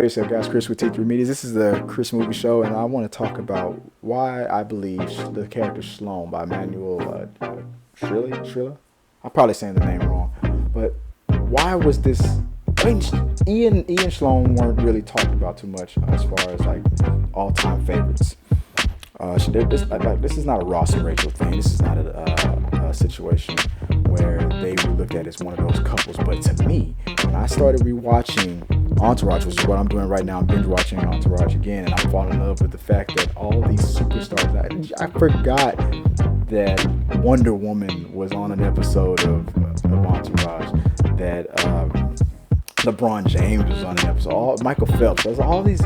Hey, so guys, Chris with T3 Media. This is the Chris Movie Show, and I want to talk about why I believe the character Sloan by Manuel Trilla. I'm probably saying the name wrong, but why was this? I mean, Ian Sloan weren't really talked about too much as far as like all-time favorites. This is not a Ross and Rachel thing. This is not a situation where they would look at as one of those couples. But to me, when I started rewatching Entourage, which is what I'm doing right now, I'm binge watching Entourage again, and I'm falling in love with the fact that all these superstars. I forgot that Wonder Woman was on an episode of Entourage. That LeBron James was on an episode. Michael Phelps. There's all these.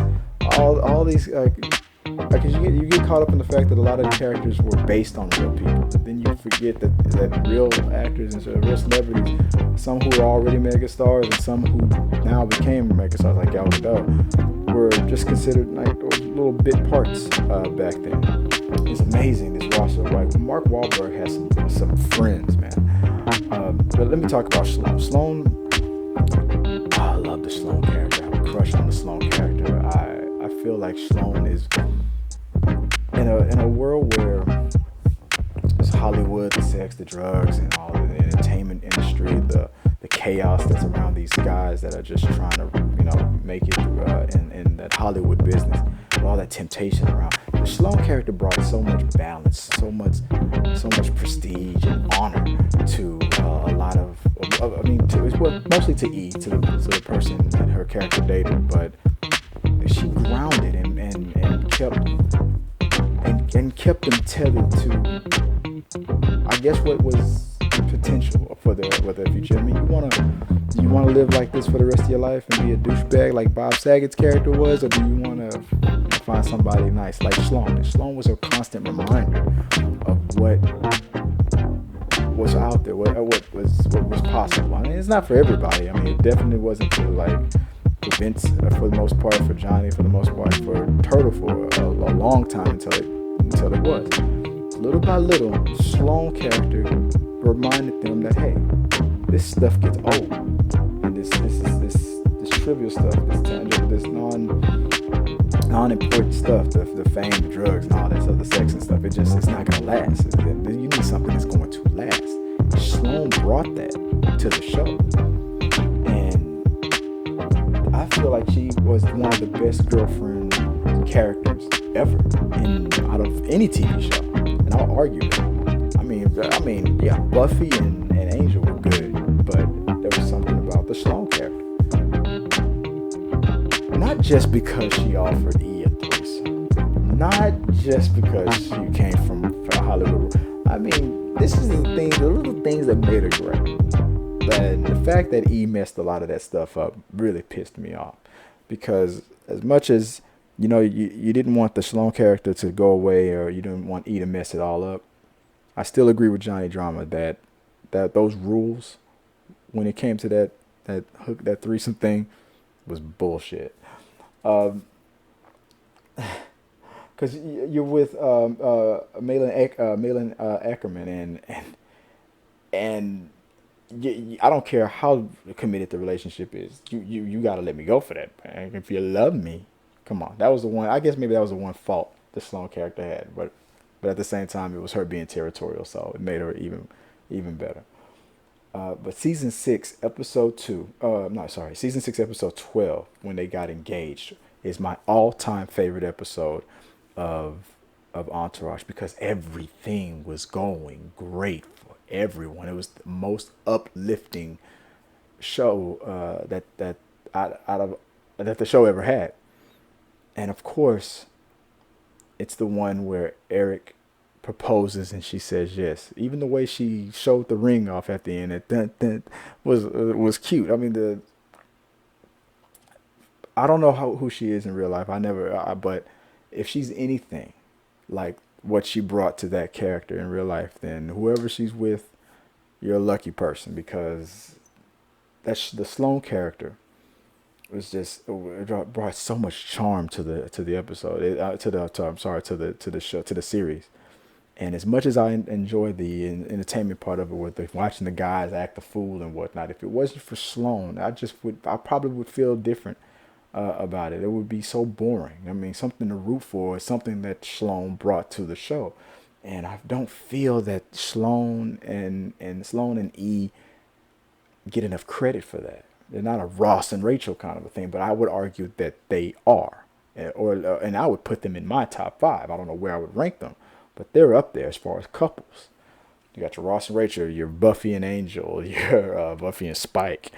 Like you get caught up in the fact that a lot of the characters were based on real people, but then you forget that real actors and real celebrities, some who were already megastars and some who now became megastars, like Gal Gadot, were just considered like little bit parts back then. It's amazing this roster. Like Mark Wahlberg has some friends, man. But let me talk about Sloan. I love the Sloan character. I have a crush on the Sloan character. I feel like Sloan is in a world where it's Hollywood, the sex, the drugs, and all the entertainment industry, the chaos that's around these guys that are just trying to make it in that Hollywood business, with all that temptation around. The Sloan character brought so much balance, so much prestige and honor to a lot of. Mostly to E, to the person that her character dated, but she grounded and kept them tethered to, I guess, what was potential for their future. I mean, you wanna live like this for the rest of your life and be a douchebag like Bob Saget's character was, or do you wanna find somebody nice like Sloan? And Sloan was a constant reminder of what was out there, what was possible. I mean, it's not for everybody. I mean, it definitely wasn't for Vince, for the most part, for Johnny, for the most part, for Turtle for a long time until it was. Little by little, Sloan character reminded them that, hey, this stuff gets old, and this trivial stuff, this tangible, this non-important stuff, the fame, the drugs, and all that stuff, the sex and stuff. It's not gonna last. You need something that's going to last. Sloan brought that to the show. I feel like she was one of the best girlfriend characters ever out of any TV show, and I'll argue that. I mean, yeah, Buffy and Angel were good, but there was something about the Sloan character. Not just because she offered E a threesome, not just because she came from Hollywood. I mean, this is the little things that made her great. And the fact that E messed a lot of that stuff up really pissed me off, because as much as you didn't want the Sloan character to go away, or you didn't want E to mess it all up, I still agree with Johnny Drama that those rules, when it came to that threesome thing, was bullshit. Because you're with Malin Ackerman, and I don't care how committed the relationship is. You gotta let me go for that, man. If you love me, come on. That was the one. I guess maybe that was the one fault the Sloan character had, but at the same time, it was her being territorial, so it made her even better. But season 6, episode 2. Season 6, episode 12, when they got engaged, is my all-time favorite episode of Entourage, because everything was going great for everyone. It was the most uplifting show that the show ever had, and of course, it's the one where Eric proposes and she says yes. Even the way she showed the ring off at the end, was cute. I mean, I don't know who she is in real life. But if she's anything like what she brought to that character in real life, then whoever she's with, you're a lucky person, because that's the Sloan character was just, it brought so much charm to the episode, to the show, to the series. And as much as I enjoyed the entertainment part of it, with watching the guys act the fool and whatnot, if it wasn't for Sloan, I probably would feel different about it. It would be so boring. I mean, something to root for is something that Sloan brought to the show, and I don't feel that Sloan and E get enough credit for that. They're not a Ross and Rachel kind of a thing, but I would argue that they are, and I would put them in my top five. I don't know where I would rank them, but they're up there as far as couples. You got your Ross and Rachel, your Buffy and Angel, your Buffy and Spike,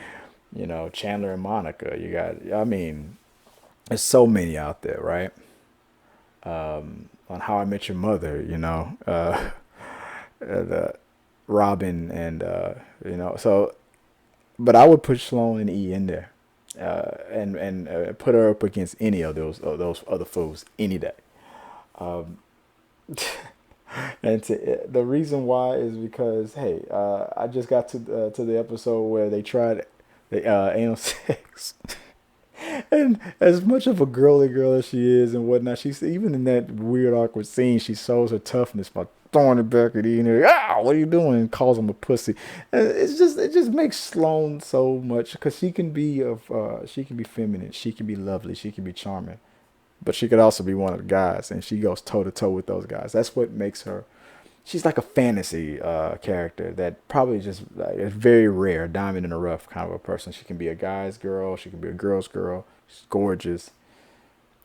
Chandler and Monica. You got, I mean, there's so many out there, right? On How I Met Your Mother, the Robin and so. But I would put Sloan and E in there, and put her up against any of those other fools any day. Um, and the reason why is because hey, I just got to the episode where they tried the anal sex. And as much of a girly girl as she is and whatnot, she's even in that weird awkward scene. She shows her toughness by throwing it back at Ian. Ah, what are you doing? And calls him a pussy. And it just makes Sloan so much because she can be feminine, she can be lovely, she can be charming, but she could also be one of the guys, and she goes toe to toe with those guys. That's what makes her. She's like a fantasy character that probably just like, is very rare, diamond in the rough kind of a person. She can be a guy's girl, she can be a girl's girl. She's gorgeous,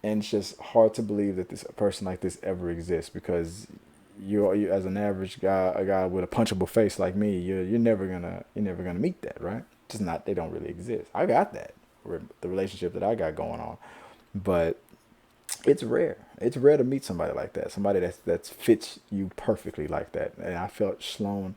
and it's just hard to believe that this a person like this ever exists because you as an average guy, a guy with a punchable face like me, you're never gonna meet that, right? Just not they don't really exist. I got that the relationship that I got going on, but it's rare. It's rare to meet somebody like that. Somebody that fits you perfectly like that. And I felt Sloan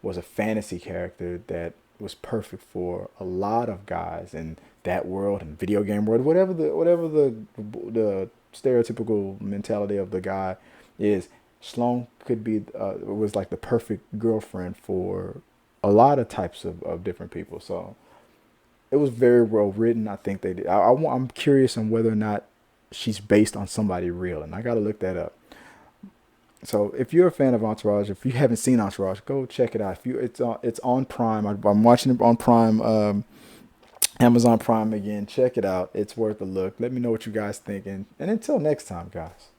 was a fantasy character that was perfect for a lot of guys in that world and video game world, whatever the stereotypical mentality of the guy is. Sloan could be was like the perfect girlfriend for a lot of types of different people. So it was very well written. I think they did. I'm curious on whether or not she's based on somebody real, and I gotta look that up. So if you're a fan of Entourage, if you haven't seen Entourage, go check it out. If you, it's on Prime. I'm watching it on Prime, Amazon Prime again. Check it out. It's worth a look. Let me know what you guys think, and until next time, guys.